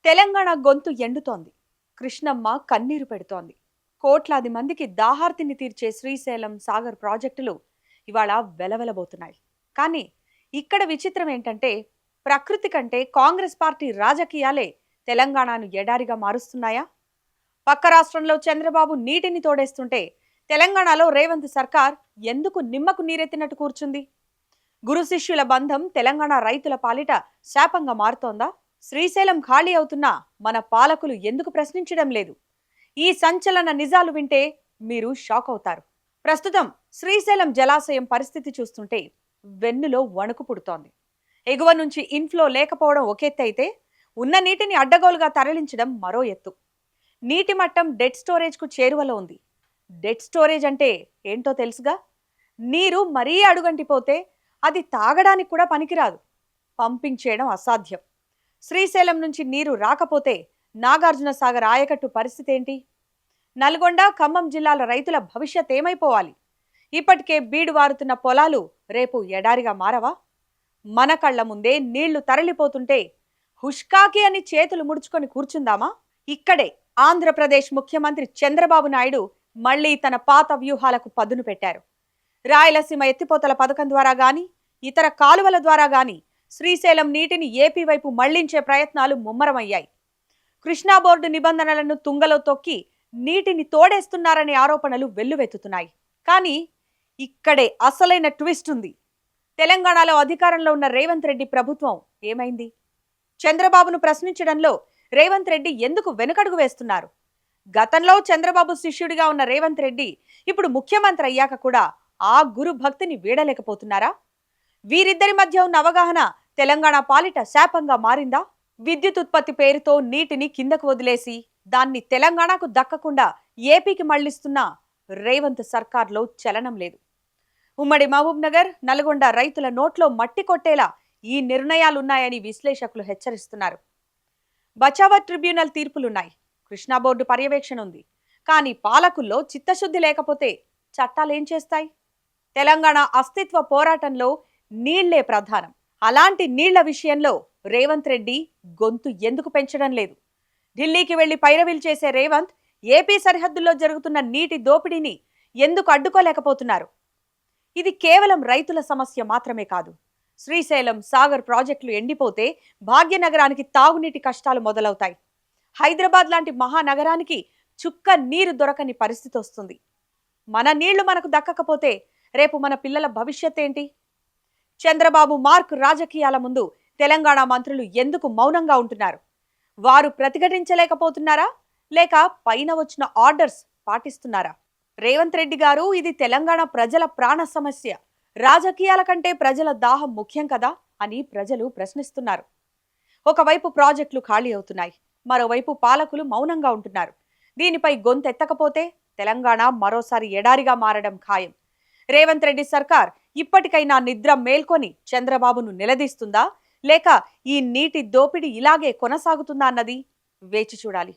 తెలంగాణ గొంతు ఎండుతోంది. కృష్ణమ్మ కన్నీరు పెడుతోంది. కోట్లాది మందికి దాహార్తిని తీర్చే శ్రీశైలం సాగర్ ప్రాజెక్టులు ఇవాళ వెలవెలబోతున్నాయి. కానీ ఇక్కడ విచిత్రం ఏంటంటే ప్రకృతి కంటే కాంగ్రెస్ పార్టీ రాజకీయాలే తెలంగాణను ఎడారిగా మారుస్తున్నాయా? పక్క రాష్ట్రంలో చంద్రబాబు నీటిని తోడేస్తుంటే తెలంగాణలో రేవంత్ సర్కార్ ఎందుకు నిమ్మకు నీరెత్తినట్టు కూర్చుంది? గురు శిష్యుల బంధం తెలంగాణ రైతుల పాలిట శాపంగా మారుతోందా? శ్రీశైలం ఖాళీ అవుతున్నా మన పాలకులు ఎందుకు ప్రశ్నించడం లేదు? ఈ సంచలన నిజాలు వింటే మీరు షాక్ అవుతారు. ప్రస్తుతం శ్రీశైలం జలాశయం పరిస్థితి చూస్తుంటే వెన్నులో వణుకు పుడుతోంది. ఎగువ నుంచి ఇన్ఫ్లో లేకపోవడం ఒక ఎత్తు అయితే ఉన్న నీటిని అడ్డగోలుగా తరలించడం మరో ఎత్తు. నీటి మట్టం డెడ్ స్టోరేజ్కు చేరువలో ఉంది. డెడ్ స్టోరేజ్ అంటే ఏంటో తెలుసుగా? నీరు మరీ అడుగంటిపోతే అది తాగడానికి కూడా పనికిరాదు. పంపింగ్ చేయడం అసాధ్యం. శ్రీశైలం నుంచి నీరు రాకపోతే నాగార్జున సాగర్ ఆయకట్టు పరిస్థితి ఏంటి? నల్గొండ, ఖమ్మం జిల్లాల రైతుల భవిష్యత్ ఏమైపోవాలి? ఇప్పటికే బీడు వారుతున్న పొలాలు రేపు ఎడారిగా మారవా? మన కళ్ల ముందే నీళ్లు తరలిపోతుంటే హుష్కాకి అని చేతులు ముడుచుకొని కూర్చుందామా? ఇక్కడే ఆంధ్రప్రదేశ్ ముఖ్యమంత్రి చంద్రబాబు నాయుడు మళ్లీ తన పాత వ్యూహాలకు పదును పెట్టారు. రాయలసీమ ఎత్తిపోతల పథకం ద్వారా గాని, ఇతర కాలువల ద్వారా గాని శ్రీశైలం నీటిని ఏపీ వైపు మళ్లించే ప్రయత్నాలు ముమ్మరమయ్యాయి. కృష్ణా బోర్డు నిబంధనలను తుంగలో తొక్కి నీటిని తోడేస్తున్నారనే ఆరోపణలు వెల్లువెత్తుతున్నాయి. కానీ ఇక్కడే అసలైన ట్విస్ట్ ఉంది. తెలంగాణలో అధికారంలో ఉన్న రేవంత్ రెడ్డి ప్రభుత్వం ఏమైంది? చంద్రబాబును ప్రశ్నించడంలో రేవంత్ రెడ్డి ఎందుకు వెనుకడుగు వేస్తున్నారు? గతంలో చంద్రబాబు శిష్యుడిగా ఉన్న రేవంత్ రెడ్డి ఇప్పుడు ముఖ్యమంత్రి అయ్యాక కూడా ఆ గురు భక్తిని వీడలేకపోతున్నారా? వీరిద్దరి మధ్య ఉన్న అవగాహన తెలంగాణ పాలిట శాపంగా మారిందా? విద్యుత్ ఉత్పత్తి పేరుతో నీటిని కిందకు వదిలేసి దాన్ని తెలంగాణకు దక్కకుండా ఏపీకి మళ్లిస్తున్న రేవంత్ సర్కార్లో చలనం లేదు. ఉమ్మడి మహబూబ్ నగర్, నల్గొండ రైతుల నోట్లో మట్టి కొట్టేలా ఈ నిర్ణయాలున్నాయని విశ్లేషకులు హెచ్చరిస్తున్నారు. బచావర్ ట్రిబ్యునల్ తీర్పులున్నాయి. కృష్ణా బోర్డు పర్యవేక్షణ ఉంది. కానీ పాలకుల్లో చిత్తశుద్ధి లేకపోతే చట్టాలేం చేస్తాయి? తెలంగాణ అస్తిత్వ పోరాటంలో నీళ్లే ప్రధానం. అలాంటి నీళ్ల విషయంలో రేవంత్ రెడ్డి గొంతు ఎందుకు పెంచడం లేదు? ఢిల్లీకి వెళ్లి పైరవీలు చేసే రేవంత్ ఏపీ సరిహద్దుల్లో జరుగుతున్న నీటి దోపిడీని ఎందుకు అడ్డుకోలేకపోతున్నారు? ఇది కేవలం రైతుల సమస్య మాత్రమే కాదు. శ్రీశైలం సాగర్ ప్రాజెక్టులు ఎండిపోతే భాగ్యనగరానికి తాగునీటి కష్టాలు మొదలవుతాయి. హైదరాబాద్ లాంటి మహానగరానికి చుక్క నీరు దొరకని పరిస్థితి వస్తుంది. మన నీళ్లు మనకు దక్కకపోతే రేపు మన పిల్లల భవిష్యత్ ఏంటి? చంద్రబాబు మార్క్ రాజకీయాల ముందు తెలంగాణ మంత్రులు ఎందుకు మౌనంగా ఉంటున్నారు? వారు ప్రతిఘటించలేకపోతున్నారా? లేక పైన వచ్చిన ఆర్డర్స్ పాటిస్తున్నారా? రేవంత్ రెడ్డి గారు, ఇది తెలంగాణ ప్రజల ప్రాణ సమస్య. రాజకీయాల కంటే ప్రజల దాహం ముఖ్యం కదా అని ప్రజలు ప్రశ్నిస్తున్నారు. ఒకవైపు ప్రాజెక్టులు ఖాళీ అవుతున్నాయి, మరోవైపు పాలకులు మౌనంగా ఉంటున్నారు. దీనిపై గొంతెత్తకపోతే తెలంగాణ మరోసారి ఎడారిగా మారడం ఖాయం. రేవంత్ రెడ్డి సర్కార్ ఇప్పటికైనా నిద్ర మేల్కొని చంద్రబాబును నిలదీస్తుందా, లేక ఈ నీటి దోపిడీ ఇలాగే కొనసాగుతుందా అన్నది వేచి చూడాలి.